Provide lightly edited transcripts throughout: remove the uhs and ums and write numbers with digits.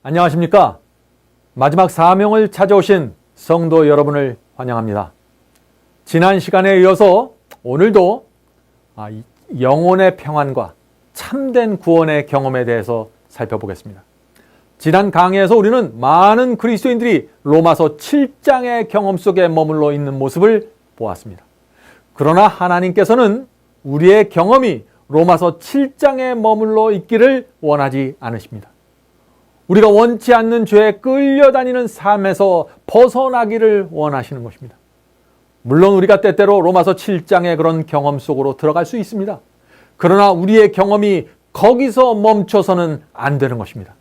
안녕하십니까? 마지막 사명을 찾아오신 성도 여러분을 환영합니다. 지난 시간에 이어서 오늘도 영혼의 평안과 참된 구원의 경험에 대해서 살펴보겠습니다. 지난 강의에서 우리는 많은 그리스도인들이 로마서 7장의 경험 속에 머물러 있는 모습을 보았습니다. 그러나 하나님께서는 우리의 경험이 로마서 7장에 머물러 있기를 원하지 않으십니다. 우리가 원치 않는 죄에 끌려다니는 삶에서 벗어나기를 원하시는 것입니다. 물론 우리가 때때로 로마서 7장의 그런 경험 속으로 들어갈 수 있습니다. 그러나 우리의 경험이 거기서 멈춰서는 안 되는 것입니다.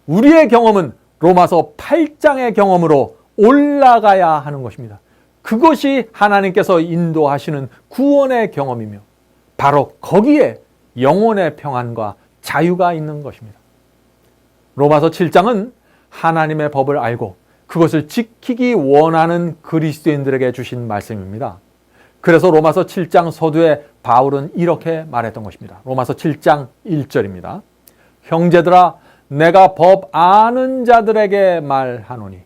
우리의 경험은 로마서 8장의 경험으로 올라가야 하는 것입니다. 그것이 하나님께서 인도하시는 구원의 경험이며 바로 거기에 영혼의 평안과 자유가 있는 것입니다. 로마서 7장은 하나님의 법을 알고 그것을 지키기 원하는 그리스도인들에게 주신 말씀입니다. 그래서 로마서 7장 서두에 바울은 이렇게 말했던 것입니다. 로마서 7장 1절입니다. 형제들아, 내가 법 아는 자들에게 말하노니.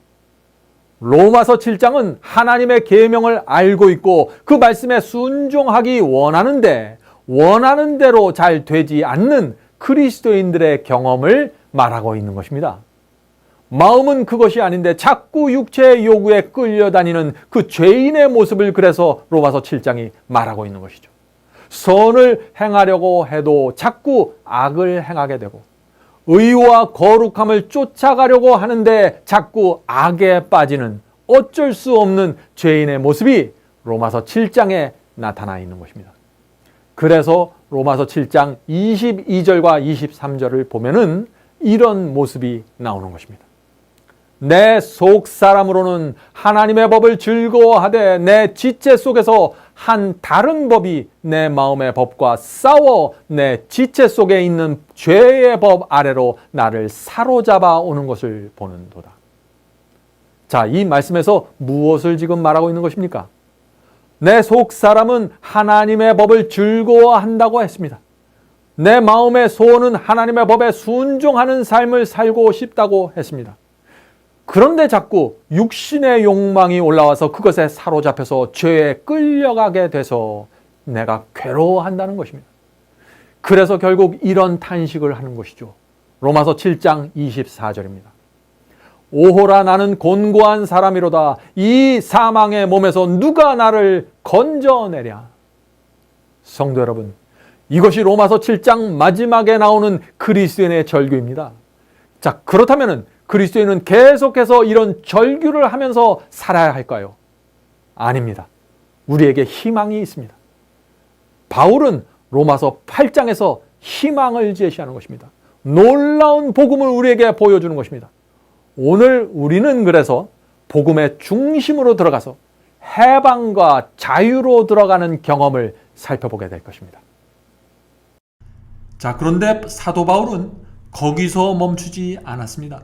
로마서 7장은 하나님의 계명을 알고 있고 그 말씀에 순종하기 원하는데 원하는 대로 잘 되지 않는 그리스도인들의 경험을 말하고 있는 것입니다. 마음은 그것이 아닌데 자꾸 육체의 요구에 끌려다니는 그 죄인의 모습을 그래서 로마서 7장이 말하고 있는 것이죠. 선을 행하려고 해도 자꾸 악을 행하게 되고 의와 거룩함을 쫓아가려고 하는데 자꾸 악에 빠지는 어쩔 수 없는 죄인의 모습이 로마서 7장에 나타나 있는 것입니다. 그래서 로마서 7장 22절과 23절을 보면은 이런 모습이 나오는 것입니다. 내 속 사람으로는 하나님의 법을 즐거워하되 내 지체 속에서 한 다른 법이 내 마음의 법과 싸워 내 지체 속에 있는 죄의 법 아래로 나를 사로잡아 오는 것을 보는도다. 자, 이 말씀에서 무엇을 지금 말하고 있는 것입니까? 내 속 사람은 하나님의 법을 즐거워한다고 했습니다. 내 마음의 소원은 하나님의 법에 순종하는 삶을 살고 싶다고 했습니다. 그런데 자꾸 육신의 욕망이 올라와서 그것에 사로잡혀서 죄에 끌려가게 돼서 내가 괴로워한다는 것입니다. 그래서 결국 이런 탄식을 하는 것이죠. 로마서 7장 24절입니다. 오호라 나는 곤고한 사람이로다. 이 사망의 몸에서 누가 나를 건져내랴. 성도 여러분, 이것이 로마서 7장 마지막에 나오는 그리스도인의 절규입니다. 자, 그렇다면 그리스도인은 계속해서 이런 절규를 하면서 살아야 할까요? 아닙니다. 우리에게 희망이 있습니다. 바울은 로마서 8장에서 희망을 제시하는 것입니다. 놀라운 복음을 우리에게 보여주는 것입니다. 오늘 우리는 그래서 복음의 중심으로 들어가서 해방과 자유로 들어가는 경험을 살펴보게 될 것입니다. 자, 그런데 사도 바울은 거기서 멈추지 않았습니다.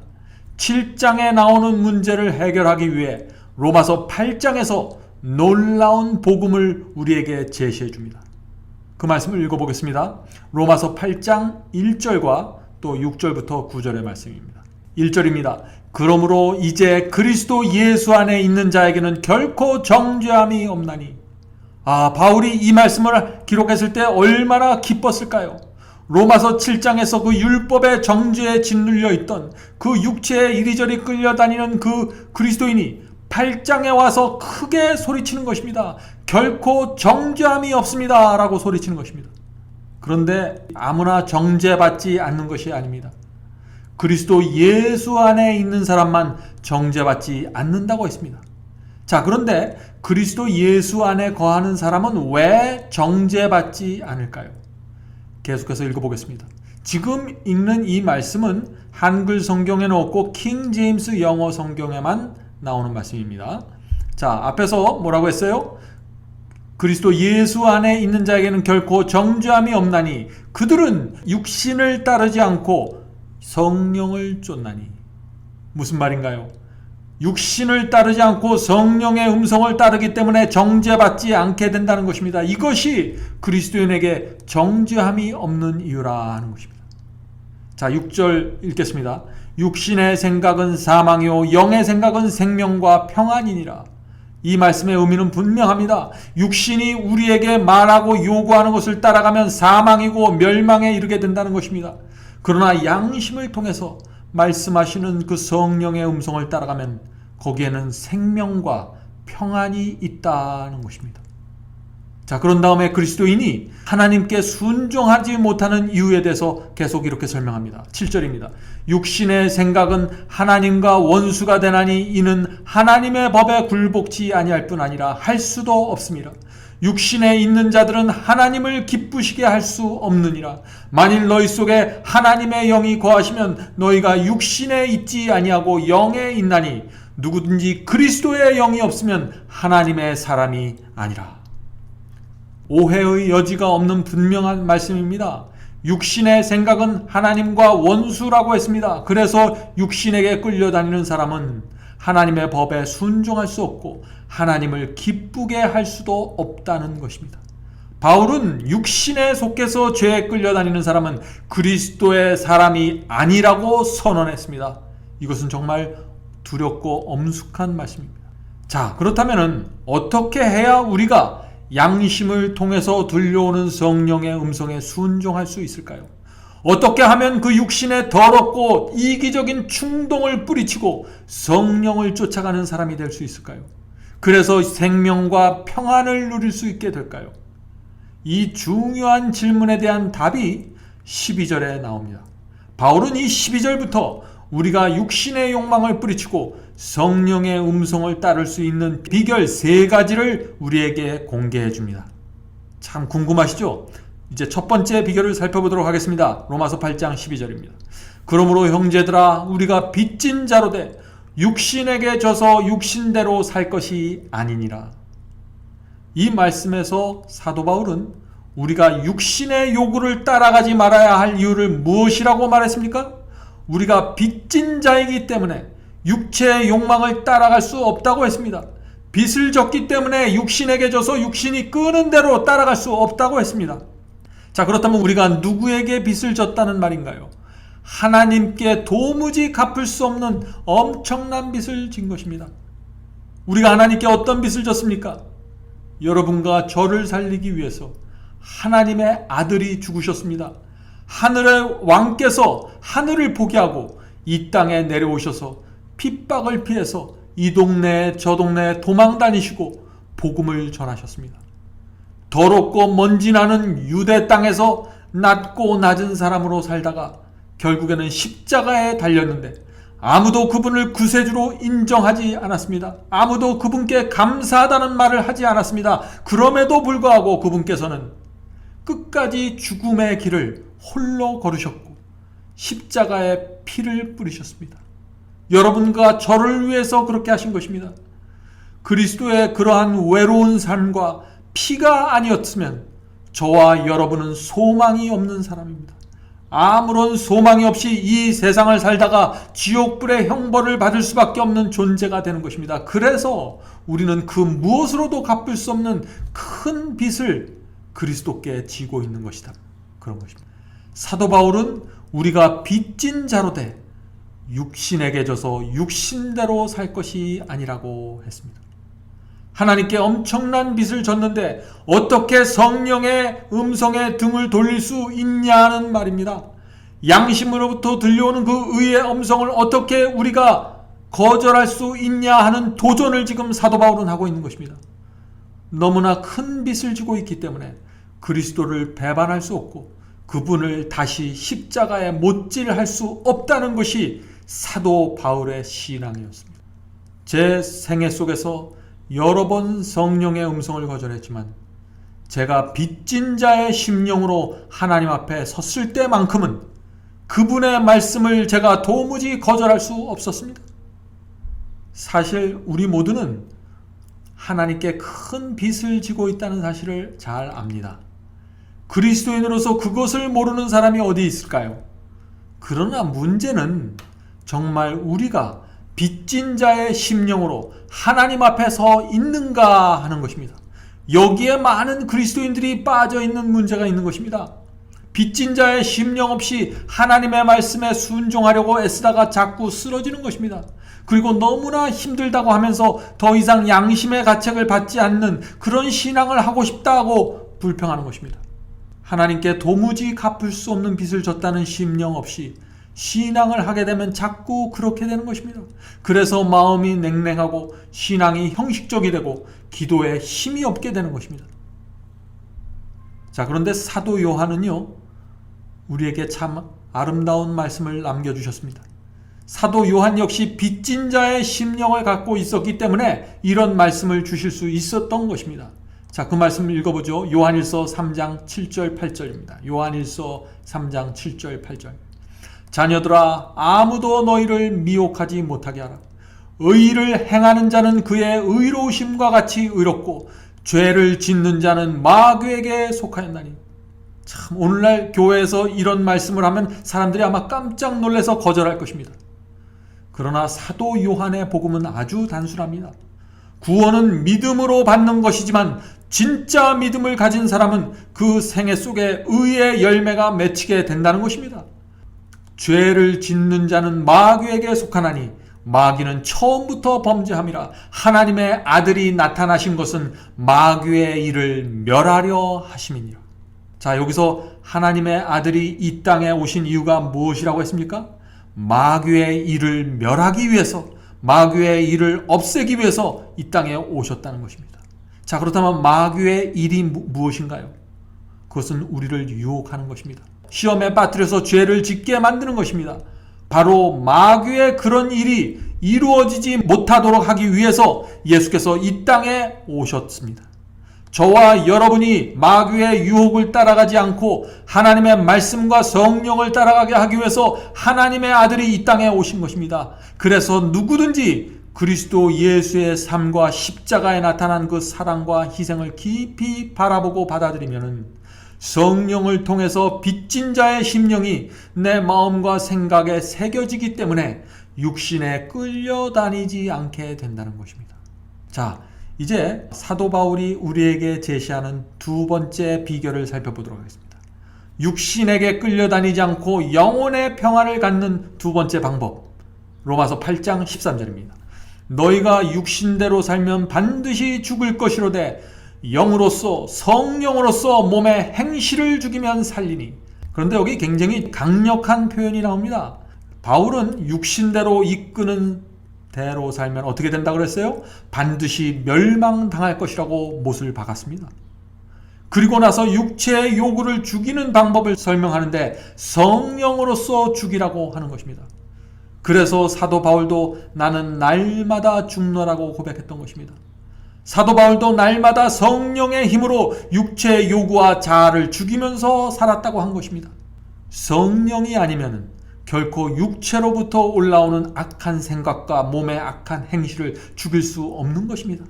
7장에 나오는 문제를 해결하기 위해 로마서 8장에서 놀라운 복음을 우리에게 제시해 줍니다. 그 말씀을 읽어보겠습니다. 로마서 8장 1절과 또 6절부터 9절의 말씀입니다. 1절입니다. 그러므로 이제 그리스도 예수 안에 있는 자에게는 결코 정죄함이 없나니. 바울이 이 말씀을 기록했을 때 얼마나 기뻤을까요? 로마서 7장에서 그 율법의 정죄에 짓눌려 있던 그 육체에 이리저리 끌려다니는 그 그리스도인이 8장에 와서 크게 소리치는 것입니다. 결코 정죄함이 없습니다 라고 소리치는 것입니다. 그런데 아무나 정죄받지 않는 것이 아닙니다. 그리스도 예수 안에 있는 사람만 정죄받지 않는다고 했습니다. 자, 그런데 그리스도 예수 안에 거하는 사람은 왜 정죄받지 않을까요? 계속해서 읽어보겠습니다. 지금 읽는 이 말씀은 한글 성경에는 없고 킹 제임스 영어 성경에만 나오는 말씀입니다. 자, 앞에서 뭐라고 했어요? 그리스도 예수 안에 있는 자에게는 결코 정죄함이 없나니 그들은 육신을 따르지 않고 성령을 쫓나니. 무슨 말인가요? 육신을 따르지 않고 성령의 음성을 따르기 때문에 정죄받지 않게 된다는 것입니다. 이것이 그리스도인에게 정죄함이 없는 이유라 하는 것입니다. 자, 6절 읽겠습니다. 육신의 생각은 사망이요 영의 생각은 생명과 평안이니라. 이 말씀의 의미는 분명합니다. 육신이 우리에게 말하고 요구하는 것을 따라가면 사망이고 멸망에 이르게 된다는 것입니다. 그러나 양심을 통해서 말씀하시는 그 성령의 음성을 따라가면 거기에는 생명과 평안이 있다는 것입니다. 자, 그런 다음에 그리스도인이 하나님께 순종하지 못하는 이유에 대해서 계속 이렇게 설명합니다. 7절입니다. 육신의 생각은 하나님과 원수가 되나니 이는 하나님의 법에 굴복치 아니할 뿐 아니라 할 수도 없습니다. 육신에 있는 자들은 하나님을 기쁘시게 할 수 없느니라. 만일 너희 속에 하나님의 영이 거하시면 너희가 육신에 있지 아니하고 영에 있나니 누구든지 그리스도의 영이 없으면 하나님의 사람이 아니라. 오해의 여지가 없는 분명한 말씀입니다. 육신의 생각은 하나님과 원수라고 했습니다. 그래서 육신에게 끌려다니는 사람은 하나님의 법에 순종할 수 없고 하나님을 기쁘게 할 수도 없다는 것입니다. 바울은 육신에 속해서 죄에 끌려다니는 사람은 그리스도의 사람이 아니라고 선언했습니다. 이것은 정말 두렵고 엄숙한 말씀입니다. 자, 그렇다면 어떻게 해야 우리가 양심을 통해서 들려오는 성령의 음성에 순종할 수 있을까요? 어떻게 하면 그 육신의 더럽고 이기적인 충동을 뿌리치고 성령을 쫓아가는 사람이 될 수 있을까요? 그래서 생명과 평안을 누릴 수 있게 될까요? 이 중요한 질문에 대한 답이 12절에 나옵니다. 바울은 이 12절부터 우리가 육신의 욕망을 뿌리치고 성령의 음성을 따를 수 있는 비결 3가지를 우리에게 공개해 줍니다. 참 궁금하시죠? 이제 첫 번째 비결을 살펴보도록 하겠습니다. 로마서 8장 12절입니다. 그러므로 형제들아 우리가 빚진 자로 돼 육신에게 져서 육신대로 살 것이 아니니라. 이 말씀에서 사도 바울은 우리가 육신의 요구를 따라가지 말아야 할 이유를 무엇이라고 말했습니까? 우리가 빚진 자이기 때문에 육체의 욕망을 따라갈 수 없다고 했습니다. 빚을 졌기 때문에 육신에게 져서 육신이 끄는 대로 따라갈 수 없다고 했습니다. 자, 그렇다면 우리가 누구에게 빚을 졌다는 말인가요? 하나님께 도무지 갚을 수 없는 엄청난 빚을 진 것입니다. 우리가 하나님께 어떤 빚을 졌습니까? 여러분과 저를 살리기 위해서 하나님의 아들이 죽으셨습니다. 하늘의 왕께서 하늘을 포기하고 이 땅에 내려오셔서 핍박을 피해서 이 동네 저 동네 도망 다니시고 복음을 전하셨습니다. 더럽고 먼지 나는 유대 땅에서 낮고 낮은 사람으로 살다가 결국에는 십자가에 달렸는데 아무도 그분을 구세주로 인정하지 않았습니다. 아무도 그분께 감사하다는 말을 하지 않았습니다. 그럼에도 불구하고 그분께서는 끝까지 죽음의 길을 홀로 걸으셨고 십자가에 피를 뿌리셨습니다. 여러분과 저를 위해서 그렇게 하신 것입니다. 그리스도의 그러한 외로운 삶과 피가 아니었으면 저와 여러분은 소망이 없는 사람입니다. 아무런 소망이 없이 이 세상을 살다가 지옥불의 형벌을 받을 수밖에 없는 존재가 되는 것입니다. 그래서 우리는 그 무엇으로도 갚을 수 없는 큰 빚을 그리스도께 지고 있는 것이다. 그런 것입니다. 사도 바울은 우리가 빚진 자로 돼 육신에게 져서 육신대로 살 것이 아니라고 했습니다. 하나님께 엄청난 빚을 졌는데 어떻게 성령의 음성에 등을 돌릴 수 있냐는 말입니다. 양심으로부터 들려오는 그 의의 음성을 어떻게 우리가 거절할 수 있냐 하는 도전을 지금 사도 바울은 하고 있는 것입니다. 너무나 큰 빚을 지고 있기 때문에 그리스도를 배반할 수 없고 그분을 다시 십자가에 못질할 수 없다는 것이 사도 바울의 신앙이었습니다. 제 생애 속에서 여러 번 성령의 음성을 거절했지만 제가 빚진 자의 심령으로 하나님 앞에 섰을 때만큼은 그분의 말씀을 제가 도무지 거절할 수 없었습니다. 사실 우리 모두는 하나님께 큰 빚을 지고 있다는 사실을 잘 압니다. 그리스도인으로서 그것을 모르는 사람이 어디 있을까요? 그러나 문제는 정말 우리가 빚진 자의 심령으로 하나님 앞에 서 있는가 하는 것입니다. 여기에 많은 그리스도인들이 빠져 있는 문제가 있는 것입니다. 빚진 자의 심령 없이 하나님의 말씀에 순종하려고 애쓰다가 자꾸 쓰러지는 것입니다. 그리고 너무나 힘들다고 하면서 더 이상 양심의 가책을 받지 않는 그런 신앙을 하고 싶다고 불평하는 것입니다. 하나님께 도무지 갚을 수 없는 빚을 졌다는 심령 없이 신앙을 하게 되면 자꾸 그렇게 되는 것입니다. 그래서 마음이 냉랭하고 신앙이 형식적이 되고 기도에 힘이 없게 되는 것입니다. 자, 그런데 사도 요한은요, 우리에게 참 아름다운 말씀을 남겨주셨습니다. 사도 요한 역시 빚진 자의 심령을 갖고 있었기 때문에 이런 말씀을 주실 수 있었던 것입니다. 자, 그 말씀을 읽어보죠. 요한일서 3장 7절 8절입니다. 요한일서 3장 7절 8절. 자녀들아, 아무도 너희를 미혹하지 못하게 하라. 의를 행하는 자는 그의 의로우심과 같이 의롭고 죄를 짓는 자는 마귀에게 속하였나니. 참, 오늘날 교회에서 이런 말씀을 하면 사람들이 아마 깜짝 놀라서 거절할 것입니다. 그러나 사도 요한의 복음은 아주 단순합니다. 구원은 믿음으로 받는 것이지만 진짜 믿음을 가진 사람은 그 생애 속에 의의 열매가 맺히게 된다는 것입니다. 죄를 짓는 자는 마귀에게 속하나니 마귀는 처음부터 범죄함이라. 하나님의 아들이 나타나신 것은 마귀의 일을 멸하려 하심이니라. 자, 여기서 하나님의 아들이 이 땅에 오신 이유가 무엇이라고 했습니까? 마귀의 일을 멸하기 위해서, 마귀의 일을 없애기 위해서 이 땅에 오셨다는 것입니다. 자, 그렇다면 마귀의 일이 무엇인가요? 그것은 우리를 유혹하는 것입니다. 시험에 빠뜨려서 죄를 짓게 만드는 것입니다. 바로 마귀의 그런 일이 이루어지지 못하도록 하기 위해서 예수께서 이 땅에 오셨습니다. 저와 여러분이 마귀의 유혹을 따라가지 않고 하나님의 말씀과 성령을 따라가게 하기 위해서 하나님의 아들이 이 땅에 오신 것입니다. 그래서 누구든지 그리스도 예수의 삶과 십자가에 나타난 그 사랑과 희생을 깊이 바라보고 받아들이면 성령을 통해서 빚진 자의 심령이 내 마음과 생각에 새겨지기 때문에 육신에 끌려다니지 않게 된다는 것입니다. 자, 이제 사도 바울이 우리에게 제시하는 두 번째 비결을 살펴보도록 하겠습니다. 육신에게 끌려다니지 않고 영혼의 평안을 갖는 두 번째 방법. 로마서 8장 13절입니다. 너희가 육신대로 살면 반드시 죽을 것이로되 영으로서 성령으로서 몸의 행실을 죽이면 살리니. 그런데 여기 굉장히 강력한 표현이 나옵니다. 바울은 육신대로 이끄는 대로 살면 어떻게 된다고 그랬어요? 반드시 멸망당할 것이라고 못을 박았습니다. 그리고 나서 육체의 요구를 죽이는 방법을 설명하는데 성령으로서 죽이라고 하는 것입니다. 그래서 사도 바울도 나는 날마다 죽노라고 고백했던 것입니다. 사도 바울도 날마다 성령의 힘으로 육체의 요구와 자아를 죽이면서 살았다고 한 것입니다. 성령이 아니면 결코 육체로부터 올라오는 악한 생각과 몸의 악한 행실을 죽일 수 없는 것입니다.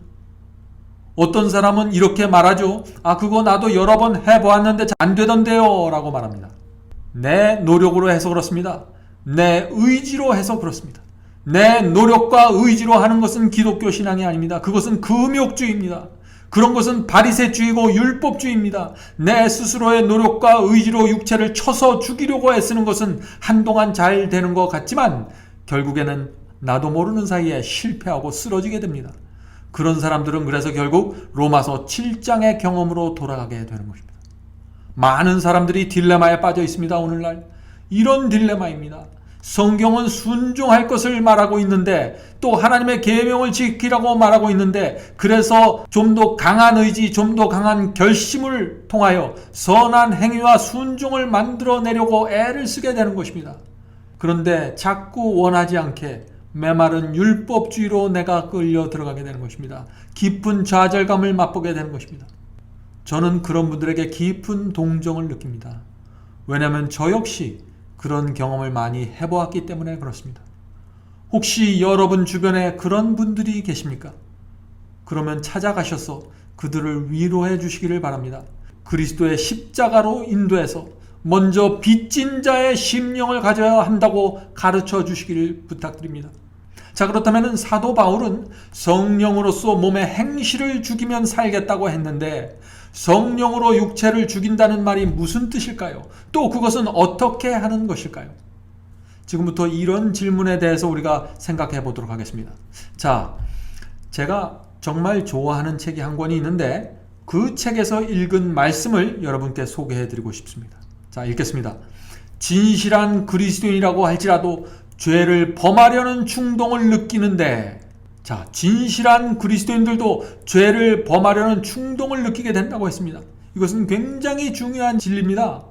어떤 사람은 이렇게 말하죠. 그거 나도 여러 번 해보았는데 안 되던데요 라고 말합니다. 내 노력으로 해서 그렇습니다. 내 의지로 해서 그렇습니다. 내 노력과 의지로 하는 것은 기독교 신앙이 아닙니다. 그것은 금욕주의입니다. 그런 것은 바리새주의고 율법주의입니다. 내 스스로의 노력과 의지로 육체를 쳐서 죽이려고 애쓰는 것은 한동안 잘 되는 것 같지만 결국에는 나도 모르는 사이에 실패하고 쓰러지게 됩니다. 그런 사람들은 그래서 결국 로마서 7장의 경험으로 돌아가게 되는 것입니다. 많은 사람들이 딜레마에 빠져 있습니다. 오늘날 이런 딜레마입니다. 성경은 순종할 것을 말하고 있는데 또 하나님의 계명을 지키라고 말하고 있는데 그래서 좀 더 강한 의지, 좀 더 강한 결심을 통하여 선한 행위와 순종을 만들어내려고 애를 쓰게 되는 것입니다. 그런데 자꾸 원하지 않게 메마른 율법주의로 내가 끌려 들어가게 되는 것입니다. 깊은 좌절감을 맛보게 되는 것입니다. 저는 그런 분들에게 깊은 동정을 느낍니다. 왜냐하면 저 역시 그런 경험을 많이 해보았기 때문에 그렇습니다. 혹시 여러분 주변에 그런 분들이 계십니까? 그러면 찾아가셔서 그들을 위로해 주시기를 바랍니다. 그리스도의 십자가로 인도해서 먼저 빚진 자의 심령을 가져야 한다고 가르쳐 주시기를 부탁드립니다. 자, 그렇다면 사도 바울은 성령으로서 몸의 행실을 죽이면 살겠다고 했는데 성령으로 육체를 죽인다는 말이 무슨 뜻일까요? 또 그것은 어떻게 하는 것일까요? 지금부터 이런 질문에 대해서 우리가 생각해 보도록 하겠습니다. 자, 제가 정말 좋아하는 책이 한 권이 있는데 그 책에서 읽은 말씀을 여러분께 소개해 드리고 싶습니다. 자, 읽겠습니다. 진실한 그리스도인이라고 할지라도 죄를 범하려는 충동을 느끼는데, 자, 진실한 그리스도인들도 죄를 범하려는 충동을 느끼게 된다고 했습니다. 이것은 굉장히 중요한 진리입니다.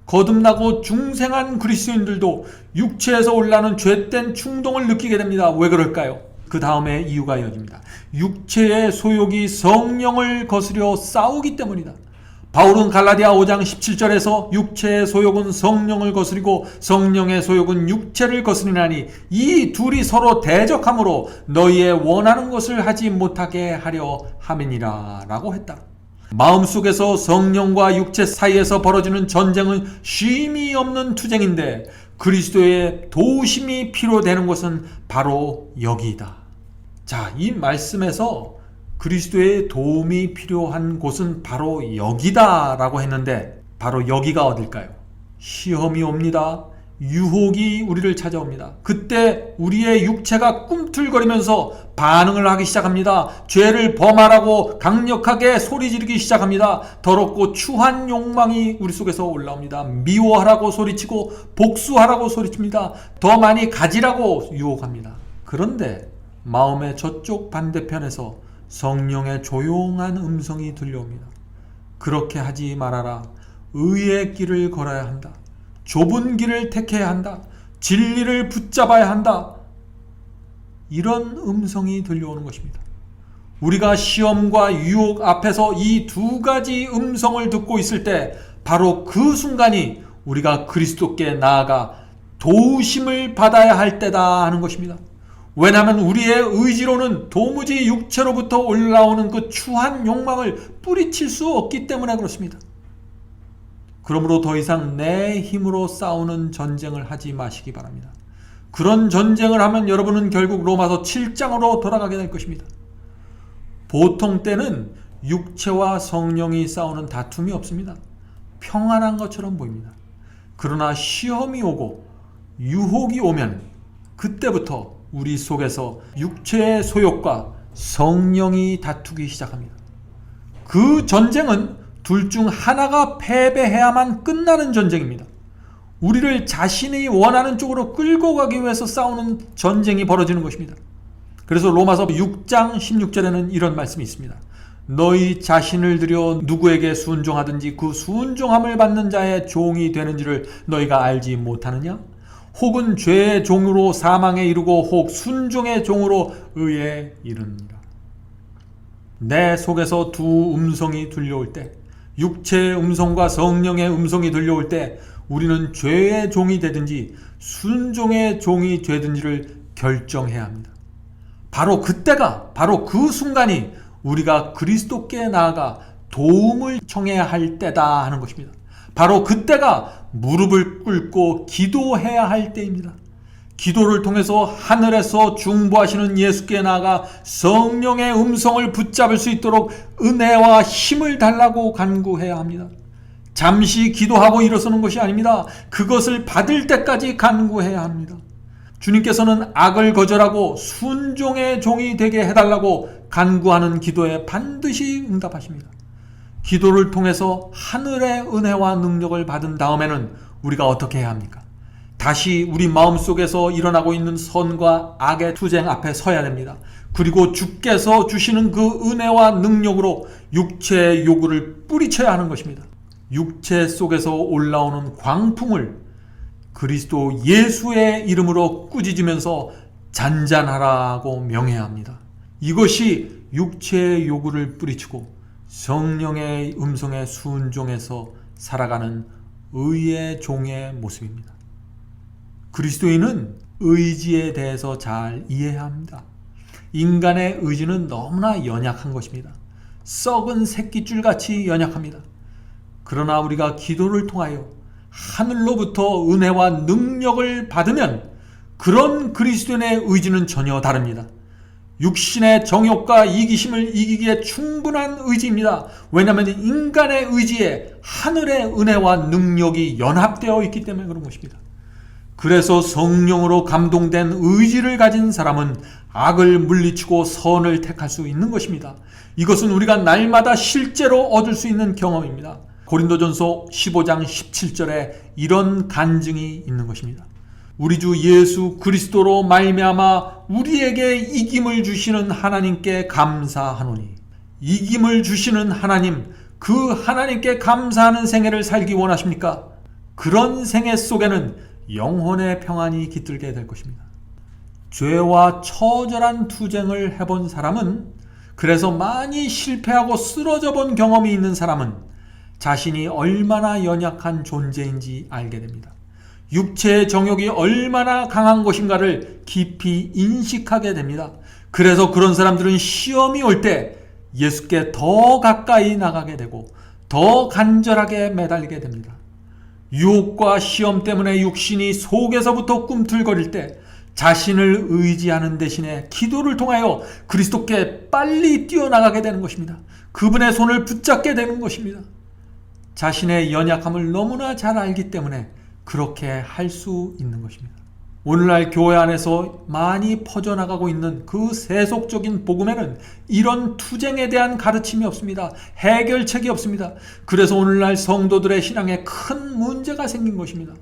거듭나고 중생한 그리스도인들도 육체에서 올라오는 죄된 충동을 느끼게 됩니다. 왜 그럴까요? 그 다음에 이유가 이어집니다. 육체의 소욕이 성령을 거스려 싸우기 때문이다. 바울은 갈라디아 5장 17절에서 육체의 소욕은 성령을 거스리고 성령의 소욕은 육체를 거스리나니 이 둘이 서로 대적함으로 너희의 원하는 것을 하지 못하게 하려 함이니라 라고 했다. 마음속에서 성령과 육체 사이에서 벌어지는 전쟁은 쉼이 없는 투쟁인데 그리스도의 도우심이 필요되는 것은 바로 여기이다. 자, 이 말씀에서 그리스도의 도움이 필요한 곳은 바로 여기다 라고 했는데 바로 여기가 어딜까요? 시험이 옵니다. 유혹이 우리를 찾아옵니다. 그때 우리의 육체가 꿈틀거리면서 반응을 하기 시작합니다. 죄를 범하라고 강력하게 소리 지르기 시작합니다. 더럽고 추한 욕망이 우리 속에서 올라옵니다. 미워하라고 소리치고 복수하라고 소리칩니다. 더 많이 가지라고 유혹합니다. 그런데 마음의 저쪽 반대편에서 성령의 조용한 음성이 들려옵니다. 그렇게 하지 말아라. 의의 길을 걸어야 한다. 좁은 길을 택해야 한다. 진리를 붙잡아야 한다. 이런 음성이 들려오는 것입니다. 우리가 시험과 유혹 앞에서 이 두 가지 음성을 듣고 있을 때 바로 그 순간이 우리가 그리스도께 나아가 도우심을 받아야 할 때다 하는 것입니다. 왜냐하면 우리의 의지로는 도무지 육체로부터 올라오는 그 추한 욕망을 뿌리칠 수 없기 때문에 그렇습니다. 그러므로 더 이상 내 힘으로 싸우는 전쟁을 하지 마시기 바랍니다. 그런 전쟁을 하면 여러분은 결국 로마서 7장으로 돌아가게 될 것입니다. 보통 때는 육체와 성령이 싸우는 다툼이 없습니다. 평안한 것처럼 보입니다. 그러나 시험이 오고 유혹이 오면 그때부터 우리 속에서 육체의 소욕과 성령이 다투기 시작합니다. 그 전쟁은 둘 중 하나가 패배해야만 끝나는 전쟁입니다. 우리를 자신이 원하는 쪽으로 끌고 가기 위해서 싸우는 전쟁이 벌어지는 것입니다. 그래서 로마서 6장 16절에는 이런 말씀이 있습니다. 너희 자신을 들여 누구에게 순종하든지 그 순종함을 받는 자의 종이 되는지를 너희가 알지 못하느냐? 혹은 죄의 종으로 사망에 이르고 혹 순종의 종으로 의에 이르느니라. 내 속에서 두 음성이 들려올 때, 육체의 음성과 성령의 음성이 들려올 때 우리는 죄의 종이 되든지 순종의 종이 되든지를 결정해야 합니다. 바로 그때가, 바로 그 순간이 우리가 그리스도께 나아가 도움을 청해야 할 때다 하는 것입니다. 바로 그때가 무릎을 꿇고 기도해야 할 때입니다. 기도를 통해서 하늘에서 중보하시는 예수께 나아가 성령의 음성을 붙잡을 수 있도록 은혜와 힘을 달라고 간구해야 합니다. 잠시 기도하고 일어서는 것이 아닙니다. 그것을 받을 때까지 간구해야 합니다. 주님께서는 악을 거절하고 순종의 종이 되게 해달라고 간구하는 기도에 반드시 응답하십니다. 기도를 통해서 하늘의 은혜와 능력을 받은 다음에는 우리가 어떻게 해야 합니까? 다시 우리 마음속에서 일어나고 있는 선과 악의 투쟁 앞에 서야 됩니다. 그리고 주께서 주시는 그 은혜와 능력으로 육체의 요구를 뿌리쳐야 하는 것입니다. 육체 속에서 올라오는 광풍을 그리스도 예수의 이름으로 꾸짖으면서 잔잔하라고 명해야 합니다. 이것이 육체의 요구를 뿌리치고 성령의 음성에 순종해서 살아가는 의의 종의 모습입니다. 그리스도인은 의지에 대해서 잘 이해해야 합니다. 인간의 의지는 너무나 연약한 것입니다. 썩은 새끼줄같이 연약합니다. 그러나 우리가 기도를 통하여 하늘로부터 은혜와 능력을 받으면 그런 그리스도인의 의지는 전혀 다릅니다. 육신의 정욕과 이기심을 이기기에 충분한 의지입니다. 왜냐하면 인간의 의지에 하늘의 은혜와 능력이 연합되어 있기 때문에 그런 것입니다. 그래서 성령으로 감동된 의지를 가진 사람은 악을 물리치고 선을 택할 수 있는 것입니다. 이것은 우리가 날마다 실제로 얻을 수 있는 경험입니다. 고린도전서 15장 17절에 이런 간증이 있는 것입니다. 우리 주 예수 그리스도로 말미암아 우리에게 이김을 주시는 하나님께 감사하노니, 이김을 주시는 하나님, 그 하나님께 감사하는 생애를 살기 원하십니까? 그런 생애 속에는 영혼의 평안이 깃들게 될 것입니다. 죄와 처절한 투쟁을 해본 사람은, 그래서 많이 실패하고 쓰러져 본 경험이 있는 사람은 자신이 얼마나 연약한 존재인지 알게 됩니다. 육체의 정욕이 얼마나 강한 것인가를 깊이 인식하게 됩니다. 그래서 그런 사람들은 시험이 올 때 예수께 더 가까이 나가게 되고 더 간절하게 매달리게 됩니다. 유혹과 시험 때문에 육신이 속에서부터 꿈틀거릴 때 자신을 의지하는 대신에 기도를 통하여 그리스도께 빨리 뛰어나가게 되는 것입니다. 그분의 손을 붙잡게 되는 것입니다. 자신의 연약함을 너무나 잘 알기 때문에 그렇게 할 수 있는 것입니다. 오늘날 교회 안에서 많이 퍼져나가고 있는 그 세속적인 복음에는 이런 투쟁에 대한 가르침이 없습니다. 해결책이 없습니다. 그래서 오늘날 성도들의 신앙에 큰 문제가 생긴 것입니다.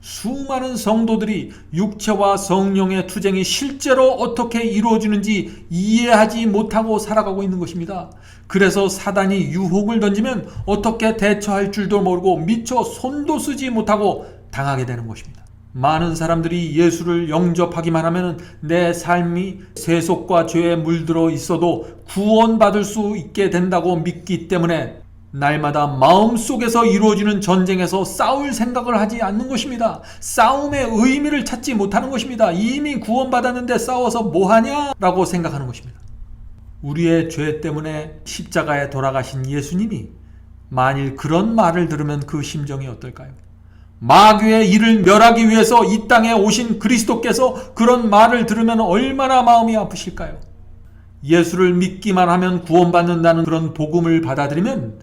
수많은 성도들이 육체와 성령의 투쟁이 실제로 어떻게 이루어지는지 이해하지 못하고 살아가고 있는 것입니다. 그래서 사단이 유혹을 던지면 어떻게 대처할 줄도 모르고 미처 손도 쓰지 못하고 당하게 되는 것입니다. 많은 사람들이 예수를 영접하기만 하면 내 삶이 세속과 죄에 물들어 있어도 구원받을 수 있게 된다고 믿기 때문에 날마다 마음속에서 이루어지는 전쟁에서 싸울 생각을 하지 않는 것입니다. 싸움의 의미를 찾지 못하는 것입니다. 이미 구원받았는데 싸워서 뭐하냐라고 생각하는 것입니다. 우리의 죄 때문에 십자가에 돌아가신 예수님이 만일 그런 말을 들으면 그 심정이 어떨까요? 마귀의 일을 멸하기 위해서 이 땅에 오신 그리스도께서 그런 말을 들으면 얼마나 마음이 아프실까요? 예수를 믿기만 하면 구원받는다는 그런 복음을 받아들이면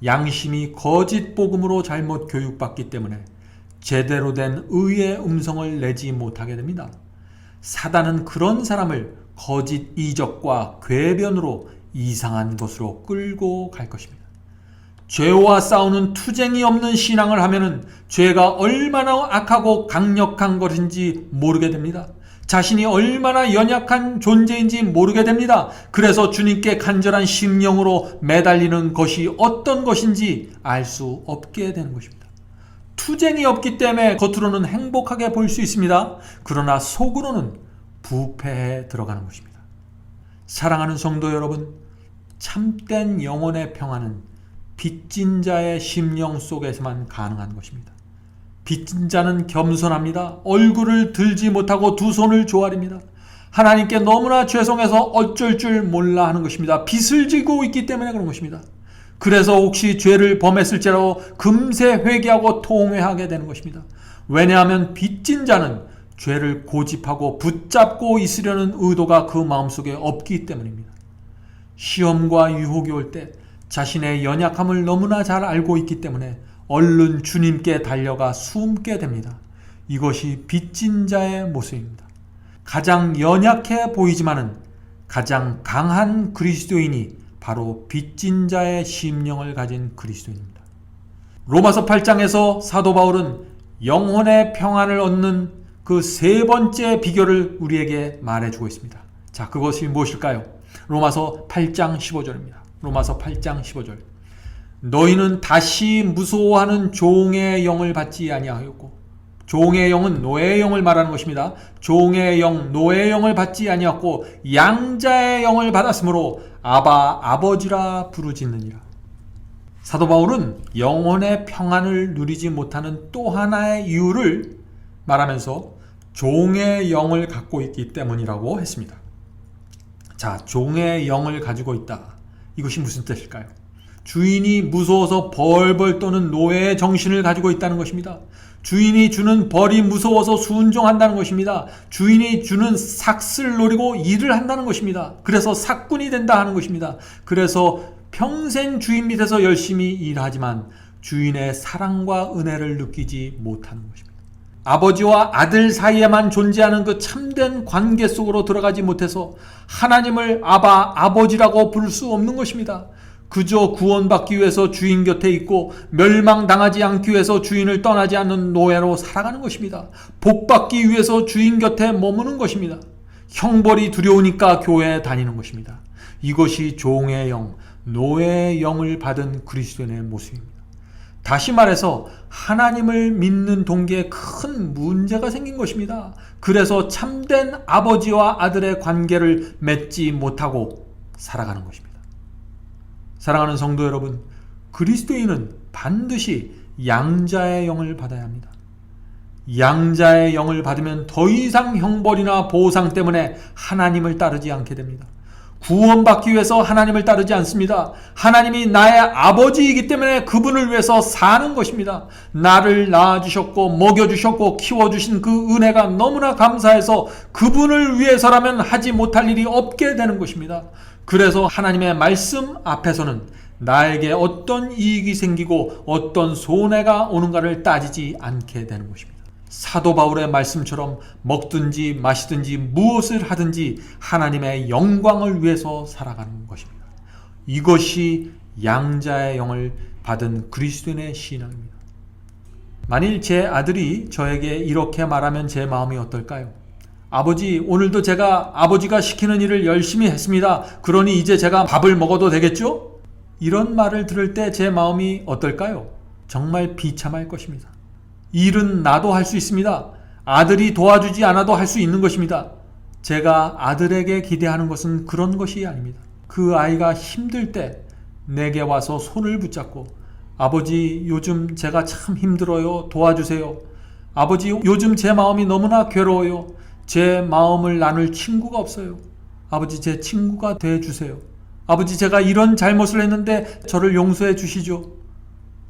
양심이 거짓 복음으로 잘못 교육받기 때문에 제대로 된 의의 음성을 내지 못하게 됩니다. 사단은 그런 사람을 거짓 이적과 궤변으로 이상한 것으로 끌고 갈 것입니다. 죄와 싸우는 투쟁이 없는 신앙을 하면은 죄가 얼마나 악하고 강력한 것인지 모르게 됩니다. 자신이 얼마나 연약한 존재인지 모르게 됩니다. 그래서 주님께 간절한 심령으로 매달리는 것이 어떤 것인지 알 수 없게 되는 것입니다. 투쟁이 없기 때문에 겉으로는 행복하게 보일 수 있습니다. 그러나 속으로는 부패해 들어가는 것입니다. 사랑하는 성도 여러분, 참된 영혼의 평안은 빚진 자의 심령 속에서만 가능한 것입니다. 빚진 자는 겸손합니다. 얼굴을 들지 못하고 두 손을 조아립니다. 하나님께 너무나 죄송해서 어쩔 줄 몰라 하는 것입니다. 빚을 지고 있기 때문에 그런 것입니다. 그래서 혹시 죄를 범했을지라도 금세 회개하고 통회하게 되는 것입니다. 왜냐하면 빚진 자는 죄를 고집하고 붙잡고 있으려는 의도가 그 마음속에 없기 때문입니다. 시험과 유혹이 올 때 자신의 연약함을 너무나 잘 알고 있기 때문에 얼른 주님께 달려가 숨게 됩니다. 이것이 빚진 자의 모습입니다. 가장 연약해 보이지만은 가장 강한 그리스도인이 바로 빚진 자의 심령을 가진 그리스도인입니다. 로마서 8장에서 사도 바울은 영혼의 평안을 얻는 그 세 번째 비결을 우리에게 말해주고 있습니다. 자, 그것이 무엇일까요? 로마서 8장 15절입니다. 로마서 8장 15절. 너희는 다시 무서워하는 종의 영을 받지 아니하였고, 종의 영은 노예의 영을 말하는 것입니다. 종의 영, 노예의 영을 받지 아니하였고 양자의 영을 받았으므로 아바, 아버지라 부르짖느니라. 사도 바울은 영혼의 평안을 누리지 못하는 또 하나의 이유를 말하면서 종의 영을 갖고 있기 때문이라고 했습니다. 자, 종의 영을 가지고 있다. 이것이 무슨 뜻일까요? 주인이 무서워서 벌벌 떠는 노예의 정신을 가지고 있다는 것입니다. 주인이 주는 벌이 무서워서 순종한다는 것입니다. 주인이 주는 삭슬 노리고 일을 한다는 것입니다. 그래서 삭군이 된다 하는 것입니다. 그래서 평생 주인 밑에서 열심히 일하지만 주인의 사랑과 은혜를 느끼지 못하는 것입니다. 아버지와 아들 사이에만 존재하는 그 참된 관계 속으로 들어가지 못해서 하나님을 아버지라고 부를 수 없는 것입니다. 그저 구원받기 위해서 주인 곁에 있고 멸망당하지 않기 위해서 주인을 떠나지 않는 노예로 살아가는 것입니다. 복받기 위해서 주인 곁에 머무는 것입니다. 형벌이 두려우니까 교회에 다니는 것입니다. 이것이 종의 영, 노예의 영을 받은 그리스도인의 모습입니다. 다시 말해서 하나님을 믿는 동기에 큰 문제가 생긴 것입니다. 그래서 참된 아버지와 아들의 관계를 맺지 못하고 살아가는 것입니다. 사랑하는 성도 여러분, 그리스도인은 반드시 양자의 영을 받아야 합니다. 양자의 영을 받으면 더 이상 형벌이나 보상 때문에 하나님을 따르지 않게 됩니다. 구원받기 위해서 하나님을 따르지 않습니다. 하나님이 나의 아버지이기 때문에 그분을 위해서 사는 것입니다. 나를 낳아주셨고 먹여주셨고 키워주신 그 은혜가 너무나 감사해서 그분을 위해서라면 하지 못할 일이 없게 되는 것입니다. 그래서 하나님의 말씀 앞에서는 나에게 어떤 이익이 생기고 어떤 손해가 오는가를 따지지 않게 되는 것입니다. 사도 바울의 말씀처럼 먹든지 마시든지 무엇을 하든지 하나님의 영광을 위해서 살아가는 것입니다. 이것이 양자의 영을 받은 그리스도인의 신앙입니다. 만일 제 아들이 저에게 이렇게 말하면 제 마음이 어떨까요? 아버지, 오늘도 제가 아버지가 시키는 일을 열심히 했습니다. 그러니 이제 제가 밥을 먹어도 되겠죠? 이런 말을 들을 때 제 마음이 어떨까요? 정말 비참할 것입니다. 일은 나도 할 수 있습니다. 아들이 도와주지 않아도 할 수 있는 것입니다. 제가 아들에게 기대하는 것은 그런 것이 아닙니다. 그 아이가 힘들 때 내게 와서 손을 붙잡고 아버지, 요즘 제가 참 힘들어요. 도와주세요. 아버지, 요즘 제 마음이 너무나 괴로워요. 제 마음을 나눌 친구가 없어요. 아버지, 제 친구가 되어주세요. 아버지, 제가 이런 잘못을 했는데 저를 용서해 주시죠.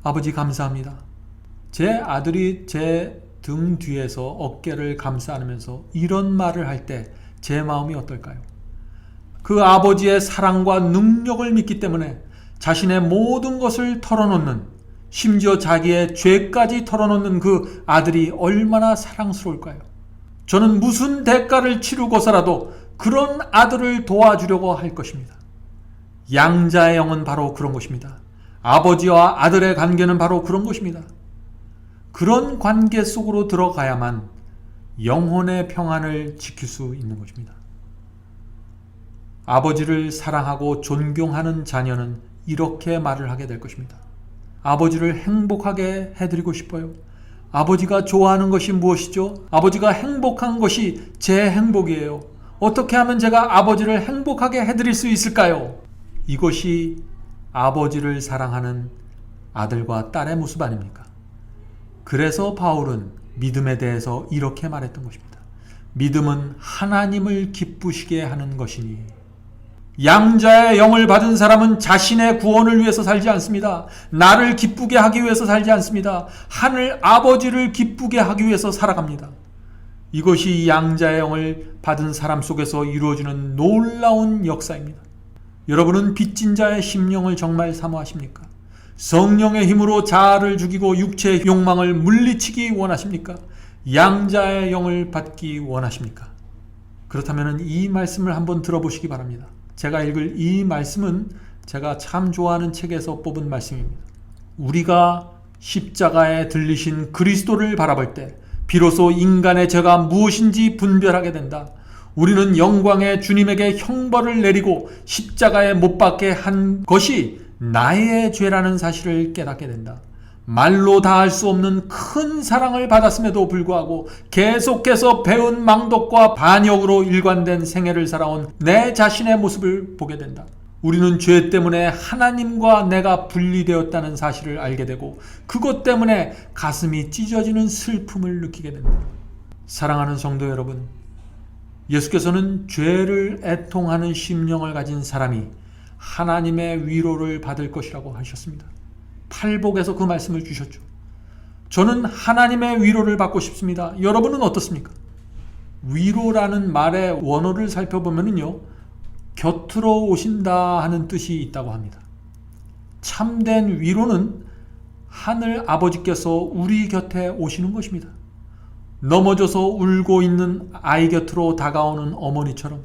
아버지, 감사합니다. 제 아들이 제 등 뒤에서 어깨를 감싸 안으면서 이런 말을 할 때 제 마음이 어떨까요? 그 아버지의 사랑과 능력을 믿기 때문에 자신의 모든 것을 털어놓는, 심지어 자기의 죄까지 털어놓는 그 아들이 얼마나 사랑스러울까요? 저는 무슨 대가를 치르고서라도 그런 아들을 도와주려고 할 것입니다. 양자의 영은 바로 그런 것입니다. 아버지와 아들의 관계는 바로 그런 것입니다. 그런 관계 속으로 들어가야만 영혼의 평안을 지킬 수 있는 것입니다. 아버지를 사랑하고 존경하는 자녀는 이렇게 말을 하게 될 것입니다. 아버지를 행복하게 해드리고 싶어요. 아버지가 좋아하는 것이 무엇이죠? 아버지가 행복한 것이 제 행복이에요. 어떻게 하면 제가 아버지를 행복하게 해드릴 수 있을까요? 이것이 아버지를 사랑하는 아들과 딸의 모습 아닙니까? 그래서 바울은 믿음에 대해서 이렇게 말했던 것입니다. 믿음은 하나님을 기쁘시게 하는 것이니. 양자의 영을 받은 사람은 자신의 구원을 위해서 살지 않습니다. 나를 기쁘게 하기 위해서 살지 않습니다. 하늘 아버지를 기쁘게 하기 위해서 살아갑니다. 이것이 양자의 영을 받은 사람 속에서 이루어지는 놀라운 역사입니다. 여러분은 빚진 자의 심령을 정말 사모하십니까? 성령의 힘으로 자아를 죽이고 육체의 욕망을 물리치기 원하십니까? 양자의 영을 받기 원하십니까? 그렇다면 이 말씀을 한번 들어보시기 바랍니다. 제가 읽을 이 말씀은 제가 참 좋아하는 책에서 뽑은 말씀입니다. 우리가 십자가에 들리신 그리스도를 바라볼 때 비로소 인간의 죄가 무엇인지 분별하게 된다. 우리는 영광의 주님에게 형벌을 내리고 십자가에 못 박게 한 것이 나의 죄라는 사실을 깨닫게 된다. 말로 다할 수 없는 큰 사랑을 받았음에도 불구하고 계속해서 배운 망덕과 반역으로 일관된 생애를 살아온 내 자신의 모습을 보게 된다. 우리는 죄 때문에 하나님과 내가 분리되었다는 사실을 알게 되고 그것 때문에 가슴이 찢어지는 슬픔을 느끼게 된다. 사랑하는 성도 여러분, 예수께서는 죄를 애통하는 심령을 가진 사람이 하나님의 위로를 받을 것이라고 하셨습니다. 팔복에서 그 말씀을 주셨죠. 저는 하나님의 위로를 받고 싶습니다. 여러분은 어떻습니까? 위로라는 말의 원어를 살펴보면요, 곁으로 오신다 하는 뜻이 있다고 합니다. 참된 위로는 하늘 아버지께서 우리 곁에 오시는 것입니다. 넘어져서 울고 있는 아이 곁으로 다가오는 어머니처럼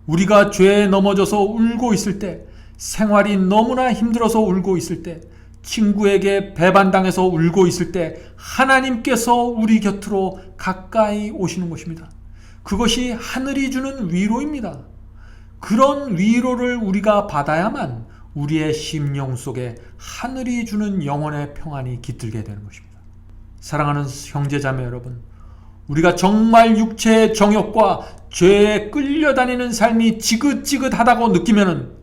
우리가 죄에 넘어져서 울고 있을 때, 생활이 너무나 힘들어서 울고 있을 때, 친구에게 배반당해서 울고 있을 때 하나님께서 우리 곁으로 가까이 오시는 것입니다. 그것이 하늘이 주는 위로입니다. 그런 위로를 우리가 받아야만 우리의 심령 속에 하늘이 주는 영혼의 평안이 깃들게 되는 것입니다. 사랑하는 형제자매 여러분, 우리가 정말 육체의 정욕과 죄에 끌려다니는 삶이 지긋지긋하다고 느끼면은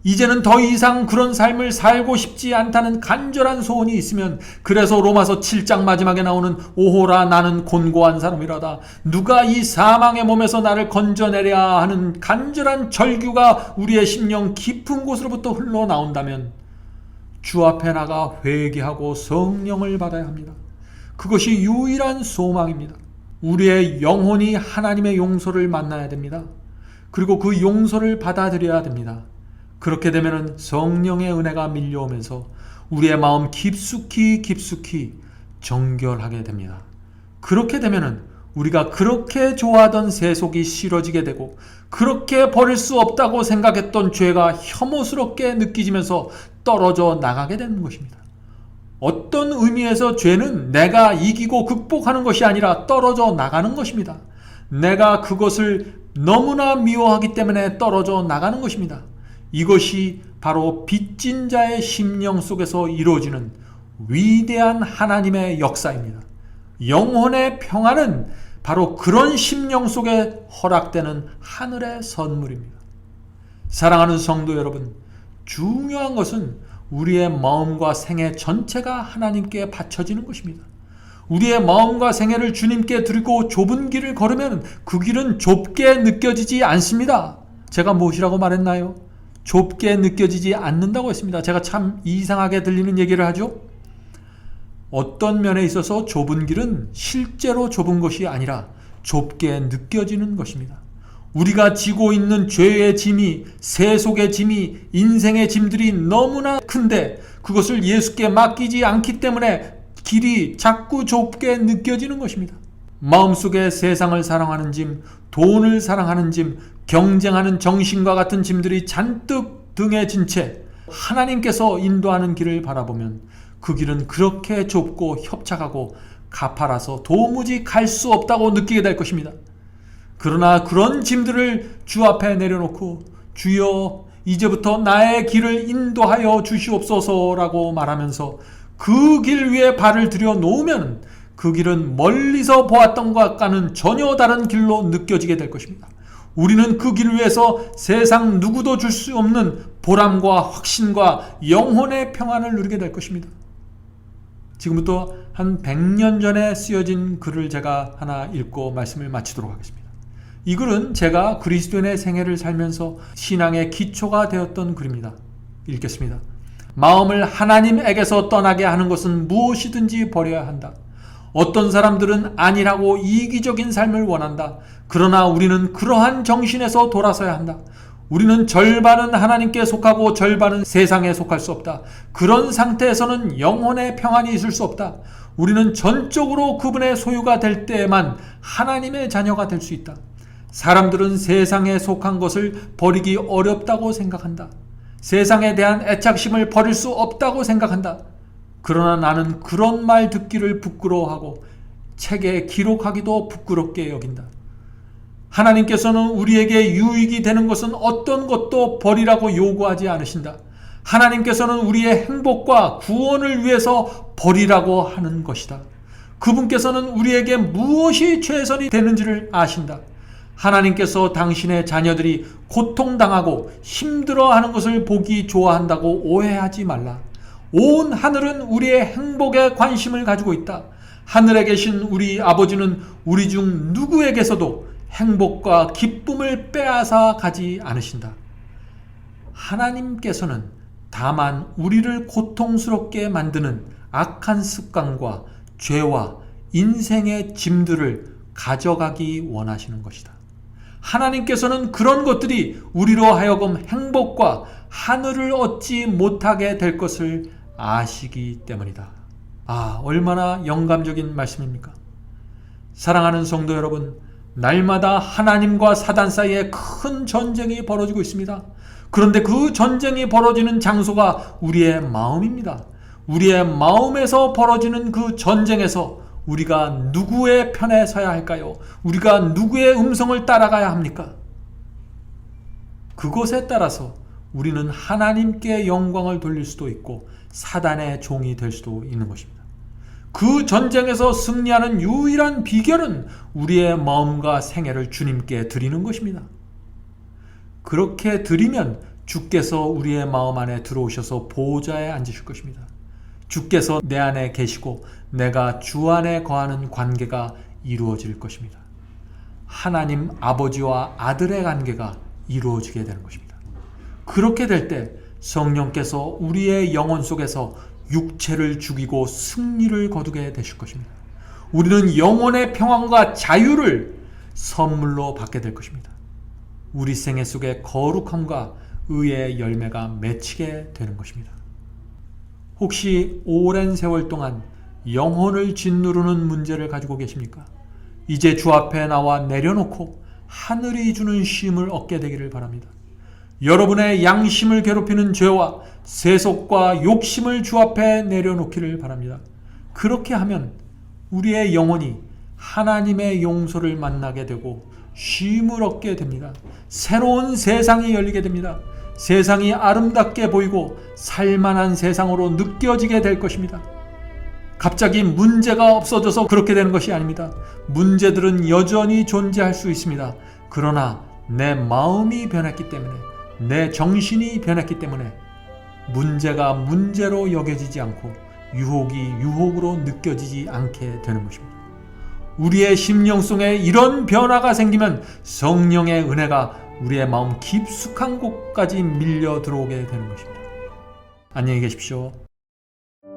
이제는 더 이상 그런 삶을 살고 싶지 않다는 간절한 소원이 있으면, 그래서 로마서 7장 마지막에 나오는 오호라 나는 곤고한 사람이라다, 누가 이 사망의 몸에서 나를 건져내랴 하는 간절한 절규가 우리의 심령 깊은 곳으로부터 흘러나온다면 주 앞에 나가 회개하고 성령을 받아야 합니다. 그것이 유일한 소망입니다. 우리의 영혼이 하나님의 용서를 만나야 됩니다. 그리고 그 용서를 받아들여야 됩니다. 그렇게 되면 성령의 은혜가 밀려오면서 우리의 마음 깊숙이 정결하게 됩니다. 그렇게 되면 우리가 그렇게 좋아하던 세속이 싫어지게 되고, 그렇게 버릴 수 없다고 생각했던 죄가 혐오스럽게 느껴지면서 떨어져 나가게 되는 것입니다. 어떤 의미에서 죄는 내가 이기고 극복하는 것이 아니라 떨어져 나가는 것입니다. 내가 그것을 너무나 미워하기 때문에 떨어져 나가는 것입니다. 이것이 바로 빚진 자의 심령 속에서 이루어지는 위대한 하나님의 역사입니다. 영혼의 평안은 바로 그런 심령 속에 허락되는 하늘의 선물입니다. 사랑하는 성도 여러분, 중요한 것은 우리의 마음과 생애 전체가 하나님께 바쳐지는 것입니다. 우리의 마음과 생애를 주님께 드리고 좁은 길을 걸으면 그 길은 좁게 느껴지지 않습니다. 제가 무엇이라고 말했나요? 좁게 느껴지지 않는다고 했습니다. 제가 참 이상하게 들리는 얘기를 하죠. 어떤 면에 있어서 좁은 길은 실제로 좁은 것이 아니라 좁게 느껴지는 것입니다. 우리가 지고 있는 죄의 짐이, 세속의 짐이, 인생의 짐들이 너무나 큰데 그것을 예수께 맡기지 않기 때문에 길이 자꾸 좁게 느껴지는 것입니다. 마음속에 세상을 사랑하는 짐, 돈을 사랑하는 짐, 경쟁하는 정신과 같은 짐들이 잔뜩 등에 진 채 하나님께서 인도하는 길을 바라보면 그 길은 그렇게 좁고 협착하고 가파라서 도무지 갈 수 없다고 느끼게 될 것입니다. 그러나 그런 짐들을 주 앞에 내려놓고 주여 이제부터 나의 길을 인도하여 주시옵소서라고 말하면서 그 길 위에 발을 들여 놓으면 그 길은 멀리서 보았던 것과는 전혀 다른 길로 느껴지게 될 것입니다. 우리는 그 길 위에서 세상 누구도 줄 수 없는 보람과 확신과 영혼의 평안을 누리게 될 것입니다. 지금부터 한 100년 전에 쓰여진 글을 제가 하나 읽고 말씀을 마치도록 하겠습니다. 이 글은 제가 그리스도인의 생애를 살면서 신앙의 기초가 되었던 글입니다. 읽겠습니다. 마음을 하나님에게서 떠나게 하는 것은 무엇이든지 버려야 한다. 어떤 사람들은 아니라고 이기적인 삶을 원한다. 그러나 우리는 그러한 정신에서 돌아서야 한다. 우리는 절반은 하나님께 속하고 절반은 세상에 속할 수 없다. 그런 상태에서는 영혼의 평안이 있을 수 없다. 우리는 전적으로 그분의 소유가 될 때에만 하나님의 자녀가 될 수 있다. 사람들은 세상에 속한 것을 버리기 어렵다고 생각한다. 세상에 대한 애착심을 버릴 수 없다고 생각한다. 그러나 나는 그런 말 듣기를 부끄러워하고 책에 기록하기도 부끄럽게 여긴다. 하나님께서는 우리에게 유익이 되는 것은 어떤 것도 버리라고 요구하지 않으신다. 하나님께서는 우리의 행복과 구원을 위해서 버리라고 하는 것이다. 그분께서는 우리에게 무엇이 최선이 되는지를 아신다. 하나님께서 당신의 자녀들이 고통당하고 힘들어하는 것을 보기 좋아한다고 오해하지 말라. 온 하늘은 우리의 행복에 관심을 가지고 있다. 하늘에 계신 우리 아버지는 우리 중 누구에게서도 행복과 기쁨을 빼앗아 가지 않으신다. 하나님께서는 다만 우리를 고통스럽게 만드는 악한 습관과 죄와 인생의 짐들을 가져가기 원하시는 것이다. 하나님께서는 그런 것들이 우리로 하여금 행복과 하늘을 얻지 못하게 될 것을 아시기 때문이다. 얼마나 영감적인 말씀입니까? 사랑하는 성도 여러분, 날마다 하나님과 사단 사이에 큰 전쟁이 벌어지고 있습니다. 그런데 그 전쟁이 벌어지는 장소가 우리의 마음입니다. 우리의 마음에서 벌어지는 그 전쟁에서 우리가 누구의 편에 서야 할까요? 우리가 누구의 음성을 따라가야 합니까? 그것에 따라서 우리는 하나님께 영광을 돌릴 수도 있고 사단의 종이 될 수도 있는 것입니다. 그 전쟁에서 승리하는 유일한 비결은 우리의 마음과 생애를 주님께 드리는 것입니다. 그렇게 드리면 주께서 우리의 마음 안에 들어오셔서 보좌에 앉으실 것입니다. 주께서 내 안에 계시고 내가 주 안에 거하는 관계가 이루어질 것입니다. 하나님 아버지와 아들의 관계가 이루어지게 되는 것입니다. 그렇게 될 때 성령께서 우리의 영혼 속에서 육체를 죽이고 승리를 거두게 되실 것입니다. 우리는 영혼의 평안과 자유를 선물로 받게 될 것입니다. 우리 생애 속에 거룩함과 의의 열매가 맺히게 되는 것입니다. 혹시 오랜 세월 동안 영혼을 짓누르는 문제를 가지고 계십니까? 이제 주 앞에 나와 내려놓고 하늘이 주는 쉼을 얻게 되기를 바랍니다. 여러분의 양심을 괴롭히는 죄와 세속과 욕심을 주 앞에 내려놓기를 바랍니다. 그렇게 하면 우리의 영혼이 하나님의 용서를 만나게 되고 쉼을 얻게 됩니다. 새로운 세상이 열리게 됩니다. 세상이 아름답게 보이고 살만한 세상으로 느껴지게 될 것입니다. 갑자기 문제가 없어져서 그렇게 되는 것이 아닙니다. 문제들은 여전히 존재할 수 있습니다. 그러나 내 마음이 변했기 때문에, 내 정신이 변했기 때문에 문제가 문제로 여겨지지 않고 유혹이 유혹으로 느껴지지 않게 되는 것입니다. 우리의 심령 속에 이런 변화가 생기면 성령의 은혜가 우리의 마음 깊숙한 곳까지 밀려 들어오게 되는 것입니다. 안녕히 계십시오.